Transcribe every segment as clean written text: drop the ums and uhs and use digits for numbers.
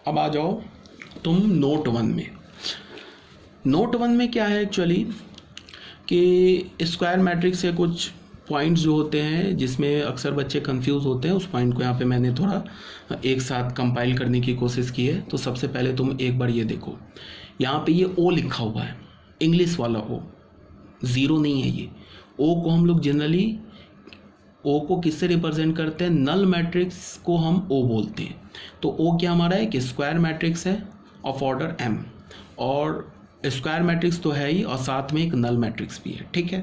अब आ जाओ तुम नोट वन में। नोट वन में क्या है एक्चुअली कि स्क्वायर मैट्रिक्स के कुछ पॉइंट्स जो होते हैं जिसमें अक्सर बच्चे कंफ्यूज होते हैं, उस पॉइंट को यहाँ पे मैंने थोड़ा एक साथ कंपाइल करने की कोशिश की है। तो सबसे पहले तुम एक बार ये देखो, यहाँ पे ये ओ लिखा हुआ है, इंग्लिश वाला ओ, ज़ीरो नहीं है ये। ओ को हम लोग जनरली ओ को किससे रिप्रेजेंट करते हैं, नल मैट्रिक्स को हम ओ बोलते हैं। तो ओ क्या हमारा है कि स्क्वायर मैट्रिक्स है ऑफ ऑर्डर एम, और स्क्वायर मैट्रिक्स तो है ही और साथ में एक नल मैट्रिक्स भी है। ठीक है,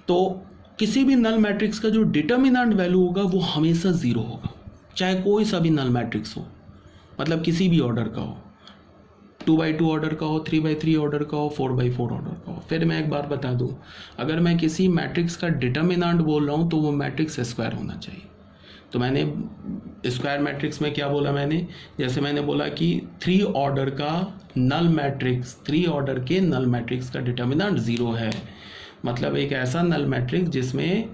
तो किसी भी नल मैट्रिक्स का जो डिटर्मिनेंट वैल्यू होगा वो हमेशा ज़ीरो होगा, चाहे कोई सा भी नल मैट्रिक्स हो, मतलब किसी भी ऑर्डर का हो, 2x2 ऑर्डर का हो, 3x3 ऑर्डर का हो, 4x4 ऑर्डर का हो। फिर मैं एक बार बता दूं, अगर मैं किसी मैट्रिक्स का डिटर्मिनेंट बोल रहा हूं तो वो मैट्रिक्स स्क्वायर होना चाहिए। तो मैंने स्क्वायर मैट्रिक्स में क्या बोला, मैंने जैसे मैंने बोला कि 3 ऑर्डर का नल मैट्रिक्स, 3 ऑर्डर के नल मैट्रिक्स का डिटर्मिनेंट 0 है, मतलब एक ऐसा नल मैट्रिक्स जिसमें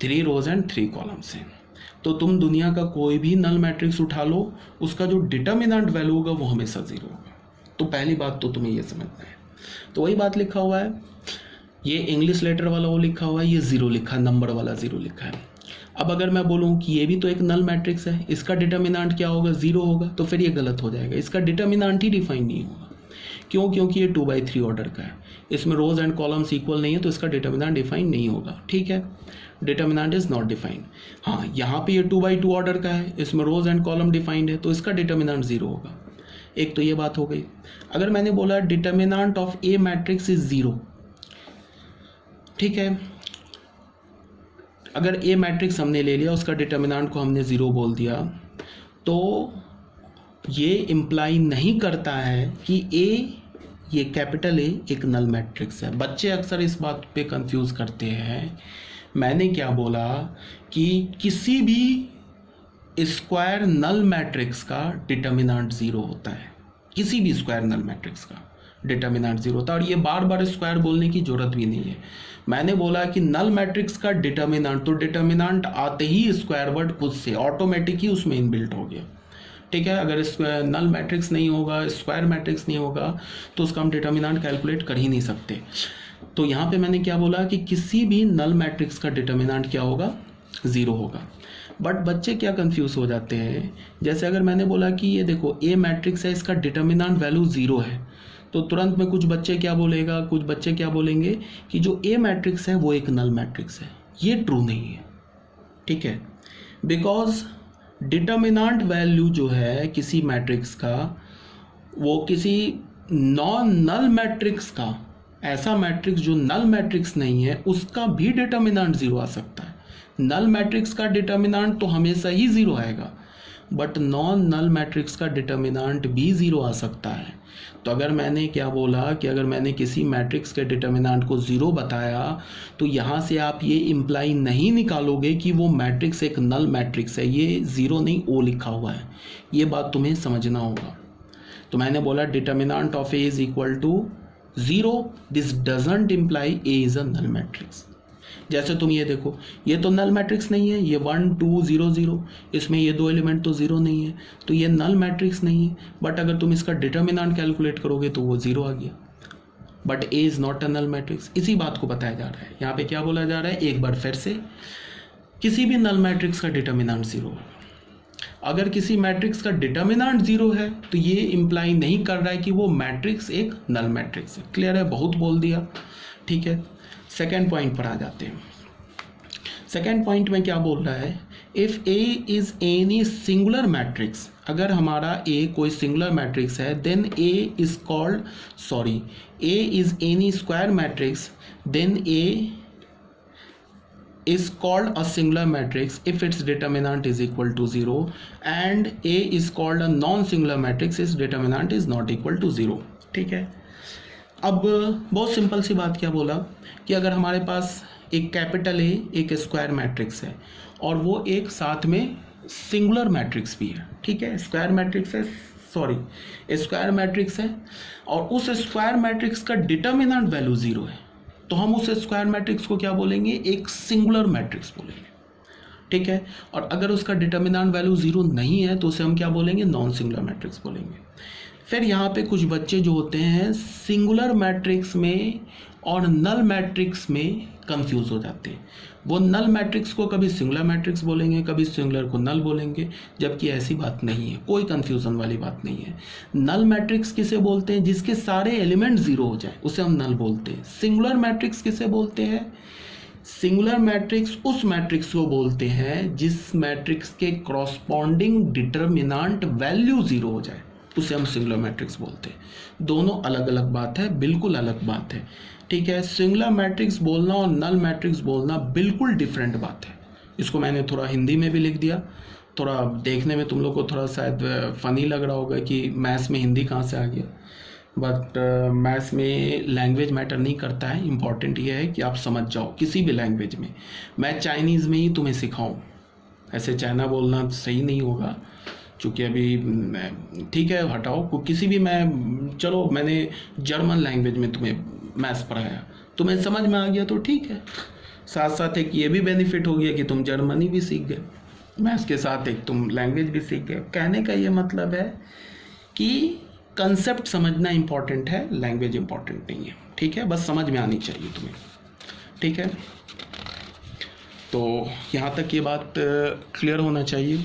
3 रोज एंड 3 कॉलम्स हैं। तो तुम दुनिया का कोई भी नल मैट्रिक्स उठा लो, उसका जो डिटर्मिनेंट वैल्यू होगा वो हमेशा 0 होगा। तो पहली बात तो तुम्हें ये समझना है। तो वही बात लिखा हुआ है, ये इंग्लिश लेटर वाला वो लिखा हुआ है, ये 0 लिखा है, नंबर वाला 0 लिखा है। अब अगर मैं बोलूँ कि ये भी तो एक नल मैट्रिक्स है, इसका डिटर्मिनेंट क्या होगा, 0 होगा, तो फिर ये गलत हो जाएगा, इसका डिटर्मिनेंट ही डिफाइन नहीं होगा। क्यों? क्योंकि ये 2x3 ऑर्डर का है, इसमें रोज एंड कॉलम्स इक्वल नहीं है, तो इसका डिटर्मिनेंट डिफाइन नहीं होगा। ठीक है, डिटर्मिनेंट इज नॉट डिफाइंड। हाँ, यहाँ पे ये 2x2 ऑर्डर का है, इसमें रोज एंड कॉलम डिफाइंड है, तो इसका डिटर्मिनेंट 0 होगा। एक तो ये बात हो गई। अगर मैंने बोला determinant of A matrix is 0, ठीक है, अगर ए मैट्रिक्स हमने ले लिया, उसका डिटर्मिनेंट को हमने 0 बोल दिया, तो ये इम्प्लाई नहीं करता है कि ए, ये कैपिटल ए एक नल मैट्रिक्स है। बच्चे अक्सर इस बात पे कंफ्यूज करते हैं। मैंने क्या बोला कि किसी भी स्क्वायर नल मैट्रिक्स का डिटर्मिनेंट 0 होता है, किसी भी स्क्वायर नल मैट्रिक्स का डिटर्मिनेंट 0 होता है, और ये बार बार स्क्वायर बोलने की जरूरत भी नहीं है। मैंने बोला कि नल मैट्रिक्स का डिटर्मिनेंट, तो डिटर्मिनेंट आते ही स्क्वायर वर्ड खुद से ऑटोमेटिक ही उसमें इनबिल्ट हो गया। ठीक है, अगर नल मैट्रिक्स नहीं होगा, स्क्वायर मैट्रिक्स नहीं होगा, तो उसका हम डिटर्मिनेंट कैलकुलेट कर ही नहीं सकते। तो यहाँ पे मैंने क्या बोला कि किसी भी नल मैट्रिक्स का डिटर्मिनेंट क्या होगा, 0 होगा। बट बच्चे क्या कंफ्यूज हो जाते हैं, जैसे अगर मैंने बोला कि ये देखो ए मैट्रिक्स है, इसका डिटर्मिनेंट वैल्यू 0 है, तो तुरंत में कुछ बच्चे क्या बोलेंगे कि जो ए मैट्रिक्स है वो एक नल मैट्रिक्स है। ये ट्रू नहीं है। ठीक है, बिकॉज डिटर्मिनेंट वैल्यू जो है किसी मैट्रिक्स का, वो किसी नॉन नल मैट्रिक्स का, ऐसा मैट्रिक्स जो नल मैट्रिक्स नहीं है, उसका भी डिटर्मिनेंट 0 आ सकता है। नल मैट्रिक्स का डिटर्मिनेंट तो हमेशा ही 0 आएगा, बट नॉन नल मैट्रिक्स का डिटर्मिनेंट भी 0 आ सकता है। तो अगर मैंने क्या बोला कि अगर मैंने किसी मैट्रिक्स के डिटर्मिनेंट को 0 बताया, तो यहाँ से आप ये इम्प्लाई नहीं निकालोगे कि वो मैट्रिक्स एक नल मैट्रिक्स है। ये 0 नहीं, ओ लिखा हुआ है, ये बात तुम्हें समझना होगा। तो मैंने बोला determinant of A is equal to 0, this doesn't imply A is a null matrix. जैसे तुम ये देखो, ये तो नल मैट्रिक्स नहीं है, ये 1 2 0 0, इसमें ये 2 एलिमेंट तो 0 नहीं है, तो ये नल मैट्रिक्स नहीं है। बट अगर तुम इसका डिटर्मिनेंट कैलकुलेट करोगे तो वो 0 आ गया। But A is not a null matrix, इसी बात को बताया जा रहा है। यहाँ पे क्या बोला जा रहा है, एक बार फिर से, किसी भी नल मैट्रिक्स का डिटर्मिनेंट 0 है। अगर किसी मैट्रिक्स का डिटर्मिनेंट 0 है तो ये इम्प्लाई नहीं कर रहा है कि वो मैट्रिक्स एक नल मैट्रिक्स है। क्लियर है? बहुत बोल दिया। ठीक है, सेकेंड पॉइंट पर आ जाते हैं। सेकेंड पॉइंट में क्या बोल रहा है, if A is any singular matrix, अगर हमारा ए कोई सिंगुलर मैट्रिक्स है, then A is any square matrix, then A is called a singular matrix if its determinant is equal to 0, and A is called a non-singular matrix if determinant is not equal to 0। ठीक है, अब बहुत simple सी बात क्या बोला कि अगर हमारे पास एक कैपिटल ए एक स्क्वायर मैट्रिक्स है और वो एक साथ में सिंगुलर मैट्रिक्स भी है। ठीक है, स्क्वायर मैट्रिक्स है और उस स्क्वायर मैट्रिक्स का डिटर्मिनेंट वैल्यू 0 है, तो हम उस स्क्वायर मैट्रिक्स को क्या बोलेंगे, एक सिंगुलर मैट्रिक्स बोलेंगे। ठीक है। और अगर उसका डिटर्मिनेंट वैल्यू 0 नहीं है तो उसे हम क्या बोलेंगे, नॉन सिंगुलर मैट्रिक्स बोलेंगे। फिर यहाँ पे कुछ बच्चे जो होते हैं सिंगुलर मैट्रिक्स में और नल मैट्रिक्स में कंफ्यूज हो जाते हैं। वो नल मैट्रिक्स को कभी सिंगुलर मैट्रिक्स बोलेंगे, कभी सिंगुलर को नल बोलेंगे, जबकि ऐसी बात नहीं है, कोई कंफ्यूजन वाली बात नहीं है। नल मैट्रिक्स किसे बोलते हैं, जिसके सारे एलिमेंट जीरो हो जाए उसे हम नल बोलते हैं। सिंगुलर मैट्रिक्स किसे बोलते हैं, सिंगुलर मैट्रिक्स उस मैट्रिक्स को बोलते हैं जिस मैट्रिक्स के क्रॉसपॉन्डिंग डिटर्मिनेंट वैल्यू जीरो हो जाए, उसे हम सिंगुलर मैट्रिक्स बोलते हैं। दोनों अलग अलग बात है, बिल्कुल अलग बात है, ठीक है। सिंगुलर मैट्रिक्स बोलना और नल मैट्रिक्स बोलना बिल्कुल डिफरेंट बात है। इसको मैंने थोड़ा हिंदी में भी लिख दिया, थोड़ा देखने में तुम लोग को थोड़ा शायद फनी लग रहा होगा कि मैथ्स में हिंदी कहाँ से आ गया, बट मैथ्स में लैंग्वेज मैटर नहीं करता है। इम्पॉर्टेंट ये है कि आप समझ जाओ किसी भी लैंग्वेज में। मैं चाइनीज़ में ही तुम्हें सिखाऊं, ऐसे चाइना बोलना सही नहीं होगा चूँकि अभी ठीक है हटाओ, किसी भी मैं चलो मैंने जर्मन लैंग्वेज में तुम्हें मैथ्स पढ़ाया, तुम्हें समझ में आ गया तो ठीक है। साथ साथ एक ये भी बेनिफिट हो गया कि तुम जर्मनी भी सीख गए, मैथ्स के साथ एक तुम लैंग्वेज भी सीख गए। कहने का ये मतलब है कि कंसेप्ट समझना इम्पॉर्टेंट है, लैंग्वेज इम्पॉर्टेंट नहीं है, ठीक है। बस समझ में आनी चाहिए तुम्हें, ठीक है। तो यहाँ तक ये बात क्लियर होना चाहिए।